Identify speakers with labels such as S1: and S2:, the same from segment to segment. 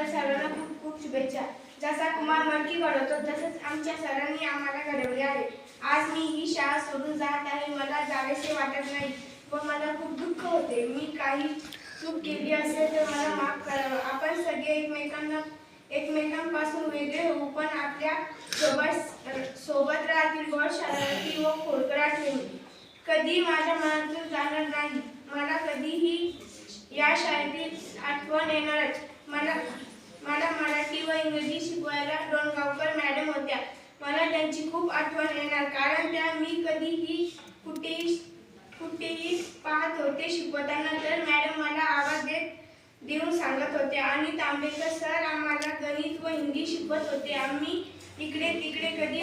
S1: आपल्या सर्वांना खूप खूप शुभेच्छा. जसा कुमार मडकी घडवतो तसंच आमच्या सरांनी आम्हाला घडवले आहे. आज मी ही शाळा सोडून जात आहे. मला जावेसे वाटत नाही व मला खूप दुःख होते. मी काही चूक केली असेल तर मला माफ करावं. आपण सगळे एकमेकांपासून वेगळे होऊ पण आपल्या सोबत राहतील गोड शरारती व खोडकराट नेहमी कधी माझ्या मनातून जाणार नाही. मला कधीही या शाळेतील आठवण येणारच. मला मराठी व इंग्रजी शिकवायला डोणगावकर मॅडम होत्या. मला त्यांची खूप आठवण येणार कारण त्या मी कधीही कुठेही पाहत होते शिकवताना तर मॅडम मला आवाज देऊन सांगत होते आणि तांबेकर सर आम्हाला गणित व हिंदी शिकवत होते. आम्ही इकडे तिकडे कधी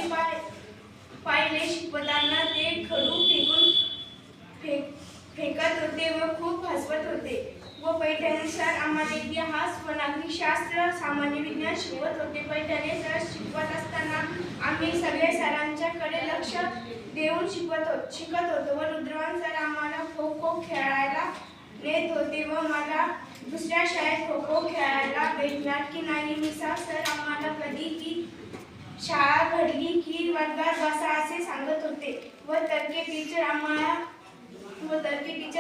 S1: पाहिले शिकवताना ते खडू फेकत होते व खूप हसवत होते. व पैठणे सर आम्हाला इतिहास व नागरिकशास्त्र सामान्य विज्ञान शिकवत होते. पैठणे सर शिकवत असताना आम्ही सगळे सरांच्याकडे लक्ष देऊन शिकत होतो व रुद्रवान सर आम्हाला खो खो खेळायला नेत होते व मला दुसऱ्या शाळेत खो खो खेळायला भेटणार की नाही. मिसा सर आम्हाला कधी की शाळा घडली की वर्गात बसा असे सांगत होते व तर्के टीचर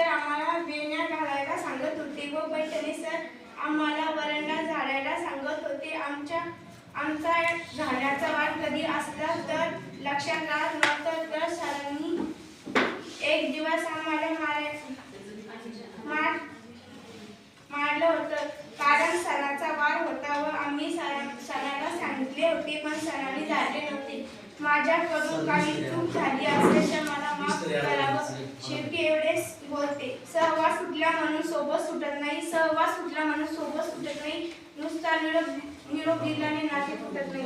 S1: आम्हाला वेण्या घालायला सांगत होते व पैठणे सर आम्हाला वरंडा झाडायला सांगत होते. आमचा झाडाचा वाढ कधी असला तर लक्षात राहत नव्हतं तर सरांनी एक दिवस आम्हाला मारलं होतं कारण सणाचा वार होता व आम्ही सणाला सांगितले होते पण सणाने झाले नव्हते. माझ्याकडून काही चूक झाली असेल तर मला माफ करावं. शेवटी एवढेच बोलते. सहवास सुटला म्हणून सोबत सुटत नाही. सहवास सुटला म्हणून सोबत सुटत नाही. नुसता निरोप दिल्याने नाते फुटत नाही.